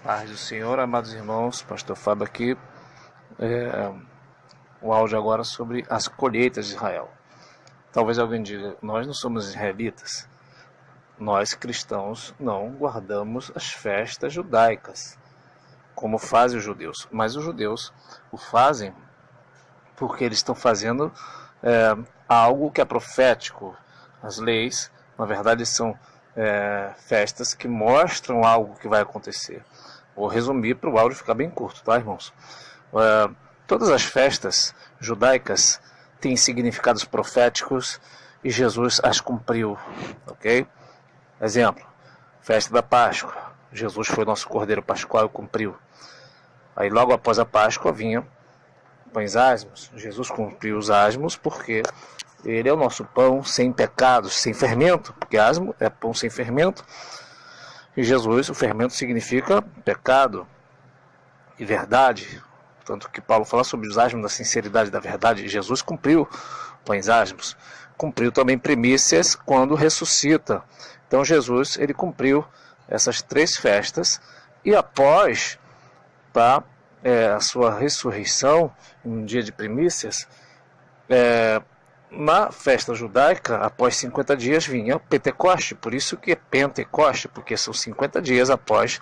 Paz do Senhor, amados irmãos, Pastor Fábio aqui. O áudio agora sobre as colheitas de Israel. Talvez alguém diga, nós não somos israelitas. Nós cristãos não guardamos as festas judaicas, como fazem os judeus. Mas os judeus o fazem porque eles estão fazendo algo que é profético. As leis, na verdade, são festas que mostram algo que vai acontecer. Vou resumir para o áudio ficar bem curto, tá, irmãos? Todas as festas judaicas têm significados proféticos e Jesus as cumpriu, ok? Exemplo, festa da Páscoa. Jesus foi nosso Cordeiro Pascual e cumpriu. Aí logo após a Páscoa vinha pães asmos. Jesus cumpriu os asmos porque ele é o nosso pão sem pecados, sem fermento, porque asmo é pão sem fermento. E Jesus, o fermento significa pecado e verdade. Tanto que Paulo fala sobre os asmos da sinceridade da verdade. Jesus cumpriu pães asmos. Cumpriu também primícias quando ressuscita. Então Jesus, ele cumpriu essas 3 festas. E após a sua ressurreição, um dia de primícias, na festa judaica, após 50 dias, vinha Pentecoste. Por isso que é Pentecoste, porque são 50 dias após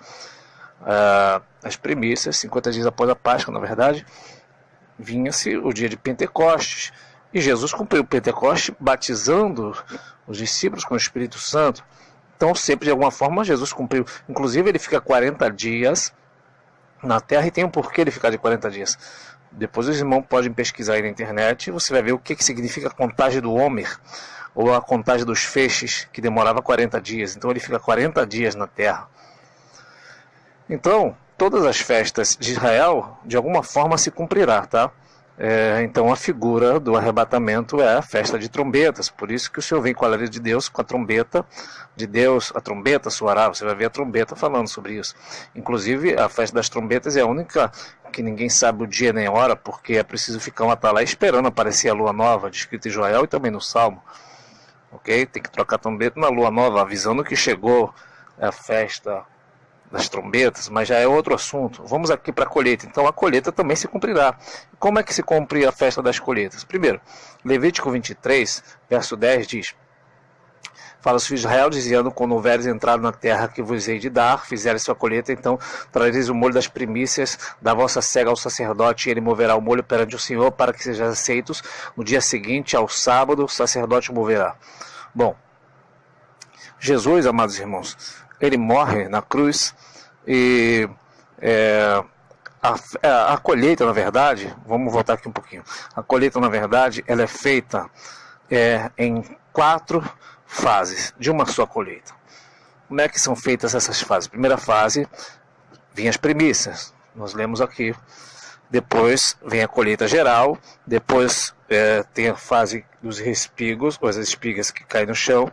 as primícias, 50 dias após a Páscoa, na verdade, vinha-se o dia de Pentecostes. E Jesus cumpriu o Pentecoste batizando os discípulos com o Espírito Santo. Então, sempre de alguma forma, Jesus cumpriu. Inclusive, ele fica 40 dias na terra e tem um porquê ele ficar de 40 dias. Depois os irmãos podem pesquisar aí na internet e você vai ver o que significa a contagem do Homer, ou a contagem dos feixes, que demorava 40 dias. Então ele fica 40 dias na terra. Então, todas as festas de Israel, de alguma forma, se cumprirá, tá? Então a figura do arrebatamento é a festa de trombetas. Por isso que o Senhor vem com a lei de Deus, com a trombeta de Deus, a trombeta soará. Você vai ver a trombeta falando sobre isso. Inclusive, a festa das trombetas é a única que ninguém sabe o dia nem a hora, porque é preciso ficar uma lá esperando aparecer a lua nova, descrita em Joel e também no Salmo. Ok? Tem que trocar a trombeta na lua nova, avisando que chegou a festa das trombetas, mas já é outro assunto. Vamos aqui para a colheita. Então a colheita também se cumprirá. Como é que se cumpre a festa das colheitas? Primeiro, Levítico 23, verso 10 diz: fala aos filhos de Israel, dizendo, quando houveres entrado na terra que vos hei de dar, fizeres sua colheita, então trareis o molho das primícias da vossa cega ao sacerdote, e ele moverá o molho perante o Senhor, para que sejam aceitos. No dia seguinte, ao sábado, o sacerdote o moverá. Bom, Jesus, amados irmãos, ele morre na cruz e a colheita, na verdade, vamos voltar aqui um pouquinho. A colheita, na verdade, ela é feita em 4 fases de uma só colheita. Como é que são feitas essas fases? Primeira fase, vem as primícias, nós lemos aqui. Depois vem a colheita geral, depois tem a fase dos respigos, ou as espigas que caem no chão,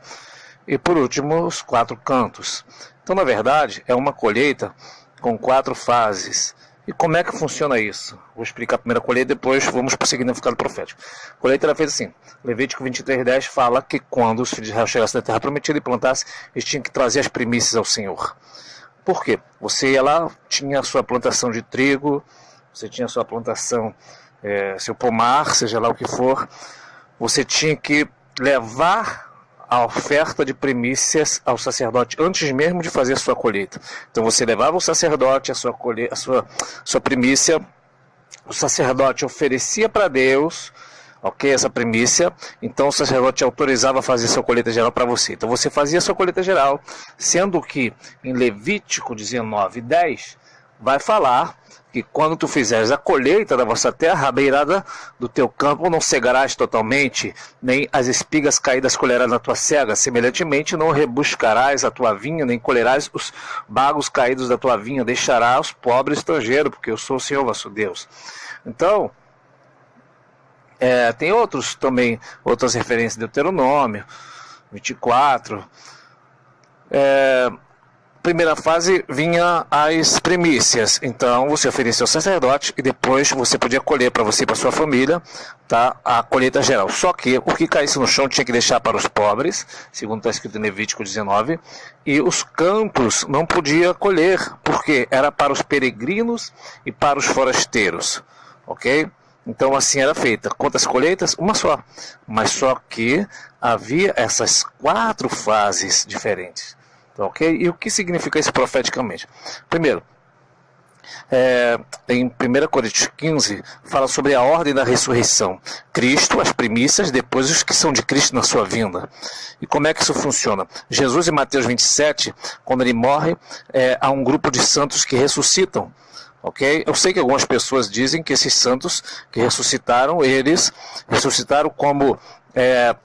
e por último os 4 cantos. Então, na verdade, é uma colheita com 4 fases. E como é que funciona isso? Vou explicar a primeira colheita, depois vamos para o significado profético. A colheita era feita assim. Levítico 23:10 fala que quando os filhos de Israel chegassem na terra prometida e plantassem, eles tinham que trazer as primícias ao Senhor. Por quê? Você ia lá, tinha a sua plantação de trigo, você tinha a sua plantação, seu pomar, seja lá o que for, você tinha que levar a oferta de primícias ao sacerdote antes mesmo de fazer a sua colheita. Então você levava o sacerdote a sua primícia, o sacerdote oferecia para Deus, ok, essa primícia, então o sacerdote autorizava a fazer sua colheita geral para você. Então você fazia a sua colheita geral, sendo que em Levítico 19:10 vai falar que quando tu fizeres a colheita da vossa terra, a beirada do teu campo não cegarás totalmente, nem as espigas caídas colherás na tua cega. Semelhantemente, não rebuscarás a tua vinha, nem colherás os bagos caídos da tua vinha. Deixarás os pobres estrangeiros, porque eu sou o Senhor vosso Deus. Então, tem outras referências de Deuteronômio 24. Primeira fase vinha as primícias, então você oferecia ao sacerdote e depois você podia colher para você e para sua família, tá, a colheita geral. Só que o que caísse no chão tinha que deixar para os pobres, segundo está escrito em Levítico 19, e os campos não podia colher, porque era para os peregrinos e para os forasteiros, ok? Então assim era feita. Quantas colheitas? Uma só, mas só que havia essas 4 fases diferentes. Ok? E o que significa isso profeticamente? Primeiro, em 1 Coríntios 15, fala sobre a ordem da ressurreição. Cristo, as primícias, depois os que são de Cristo na sua vinda. E como é que isso funciona? Jesus, em Mateus 27, quando ele morre, há um grupo de santos que ressuscitam. Ok? Eu sei que algumas pessoas dizem que esses santos que ressuscitaram, eles ressuscitaram como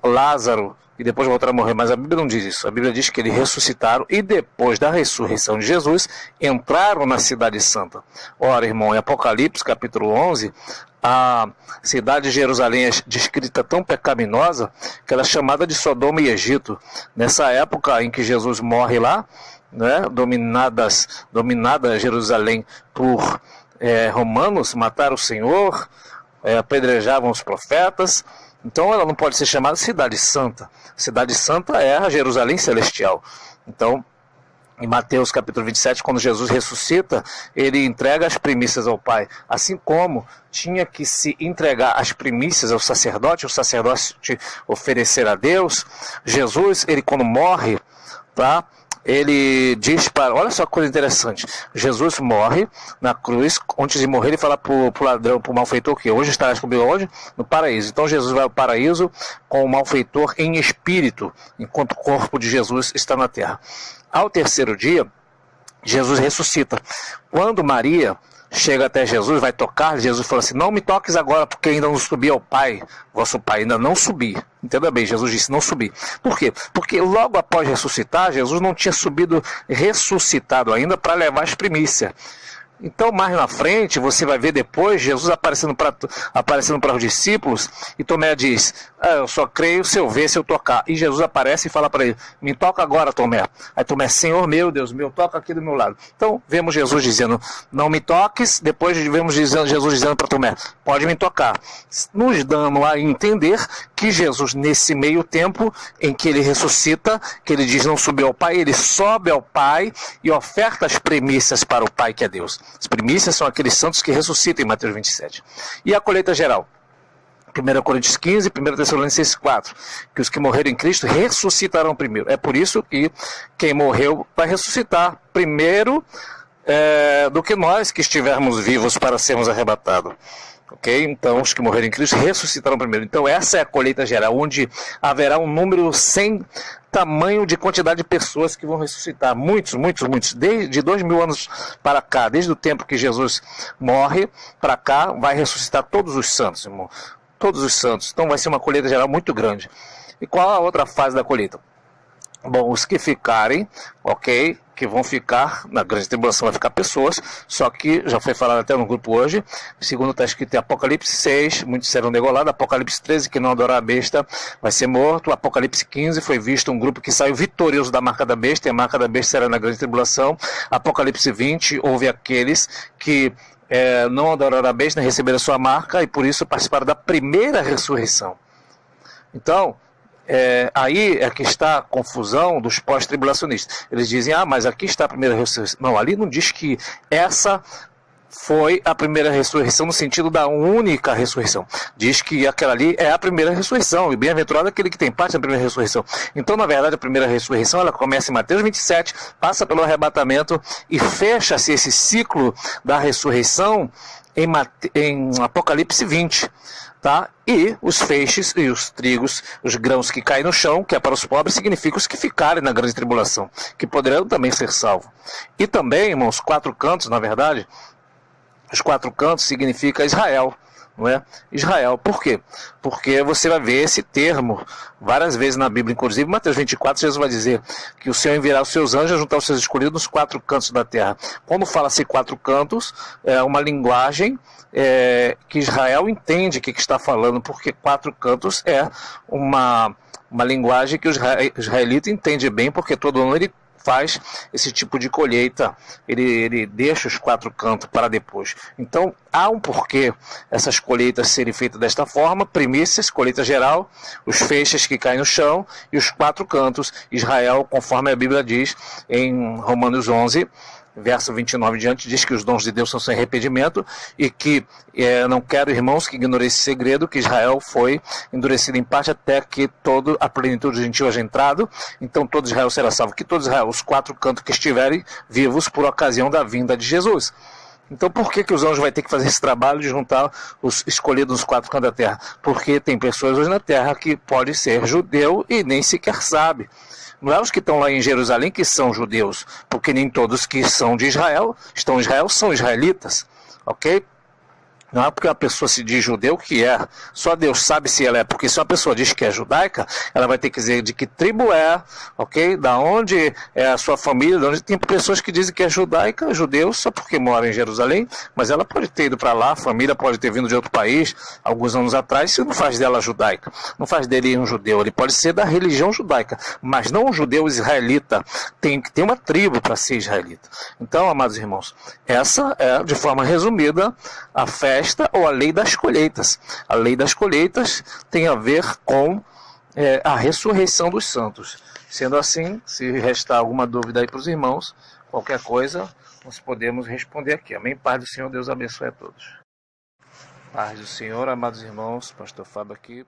Lázaro, e depois voltaram a morrer, mas a Bíblia não diz isso. A Bíblia diz que eles ressuscitaram e depois da ressurreição de Jesus, entraram na cidade santa. Ora, irmão, em Apocalipse, capítulo 11, a cidade de Jerusalém é descrita tão pecaminosa que ela é chamada de Sodoma e Egito. Nessa época em que Jesus morre lá, né, dominada Jerusalém por romanos, mataram o Senhor, apedrejavam os profetas. Então ela não pode ser chamada cidade santa. Cidade santa é a Jerusalém celestial. Então, em Mateus capítulo 27, quando Jesus ressuscita, ele entrega as primícias ao Pai. Assim como tinha que se entregar as primícias ao sacerdote, o sacerdote oferecer a Deus, Jesus, ele quando morre, tá? Ele diz para... Olha só que coisa interessante. Jesus morre na cruz. Antes de morrer, ele fala para o ladrão, para o malfeitor, que hoje estarás comigo onde? No paraíso. Então Jesus vai ao paraíso com o malfeitor em espírito, enquanto o corpo de Jesus está na terra. Ao terceiro dia, Jesus ressuscita. Quando Maria chega até Jesus, vai tocar, Jesus fala assim: não me toques agora, porque ainda não subi ao Pai, vosso Pai, ainda não subi. Entenda bem, Jesus disse não subi. Por quê? Porque logo após ressuscitar, Jesus não tinha subido ressuscitado ainda para levar as primícias. Então, mais na frente, você vai ver depois Jesus aparecendo para os discípulos, e Tomé diz: eu só creio se eu ver, se eu tocar. E Jesus aparece e fala para ele: me toca agora, Tomé. Aí Tomé: Senhor meu, Deus meu, toca aqui do meu lado. Então, vemos Jesus dizendo: não me toques. Depois vemos Jesus dizendo para Tomé: pode me tocar. Nos dando a entender que Jesus, nesse meio tempo em que ele ressuscita, que ele diz não subiu ao Pai, ele sobe ao Pai e oferta as primícias para o Pai, que é Deus. As primícias são aqueles santos que ressuscitam em Mateus 27. E a colheita geral? 1 Coríntios 15, 1 Tessalonicenses 4, que os que morreram em Cristo ressuscitarão primeiro. É por isso que quem morreu vai ressuscitar primeiro do que nós que estivermos vivos para sermos arrebatados. Ok? Então, os que morreram em Cristo ressuscitarão primeiro. Então, essa é a colheita geral, onde haverá um número sem tamanho de quantidade de pessoas que vão ressuscitar. Muitos. Desde 2000 anos para cá, desde o tempo que Jesus morre para cá, vai ressuscitar todos os santos, irmão. Todos os santos. Então, vai ser uma colheita geral muito grande. E qual a outra fase da colheita? Bom, os que ficarem, ok, que vão ficar, na grande tribulação vai ficar pessoas, só que, já foi falado até no grupo hoje, segundo está escrito em Apocalipse 6, muitos serão degolados, Apocalipse 13, que não adorar a besta vai ser morto, Apocalipse 15, foi visto um grupo que saiu vitorioso da marca da besta, e a marca da besta será na grande tribulação, Apocalipse 20, houve aqueles que não adoraram a besta, receberam a sua marca, e por isso participaram da primeira ressurreição. Então, aí é que está a confusão dos pós-tribulacionistas. Eles dizem: mas aqui está a primeira ressurreição. Não, ali não diz que essa foi a primeira ressurreição no sentido da única ressurreição. Diz que aquela ali é a primeira ressurreição, e bem-aventurado aquele que tem parte da primeira ressurreição. Então, na verdade, a primeira ressurreição ela começa em Mateus 27, passa pelo arrebatamento e fecha-se esse ciclo da ressurreição em Apocalipse 20. Tá? E os feixes e os trigos, os grãos que caem no chão, que é para os pobres, significa os que ficarem na grande tribulação, que poderão também ser salvos. E também, irmãos, 4 cantos, na verdade, os 4 cantos significa Israel, não é? Israel. Por quê? Porque você vai ver esse termo várias vezes na Bíblia, inclusive em Mateus 24, Jesus vai dizer que o Senhor enviará os seus anjos a juntar os seus escolhidos nos 4 cantos da terra. Quando fala-se 4 cantos, é uma linguagem que Israel entende o que está falando, porque 4 cantos é uma linguagem que o israelita entende bem, porque todo ano ele faz esse tipo de colheita, ele deixa os 4 cantos para depois. Então há um porquê essas colheitas serem feitas desta forma: primícias, colheita geral, os feixes que caem no chão e os 4 cantos. Israel, conforme a Bíblia diz em Romanos 11, verso 29 diante, diz que os dons de Deus são sem arrependimento e que não quero, irmãos, que ignorem esse segredo, que Israel foi endurecido em parte até que toda a plenitude do gentil haja entrado. Então todo Israel será salvo, que todo Israel, os 4 cantos que estiverem vivos por ocasião da vinda de Jesus. Então por que os anjos vão ter que fazer esse trabalho de juntar os escolhidos nos 4 cantos da terra? Porque tem pessoas hoje na terra que pode ser judeu e nem sequer sabe. Não é os que estão lá em Jerusalém que são judeus, porque nem todos que são de Israel, estão em Israel, são israelitas, ok? Não é porque a pessoa se diz judeu que é. Só Deus sabe se ela é. Porque se uma pessoa diz que é judaica, ela vai ter que dizer de que tribo é, ok? Da onde é a sua família. De onde tem pessoas que dizem que é judaica, judeu, só porque mora em Jerusalém. Mas ela pode ter ido para lá, a família pode ter vindo de outro país, alguns anos atrás. Isso não faz dela judaica. Não faz dele um judeu. Ele pode ser da religião judaica, mas não um judeu israelita. Tem que ter uma tribo para ser israelita. Então, amados irmãos, essa é, de forma resumida, a festa ou a lei das colheitas. A lei das colheitas tem a ver com a ressurreição dos santos. Sendo assim, se restar alguma dúvida aí para os irmãos, qualquer coisa, nós podemos responder aqui. Amém? Paz do Senhor, Deus abençoe a todos. Paz do Senhor, amados irmãos, pastor Fábio aqui.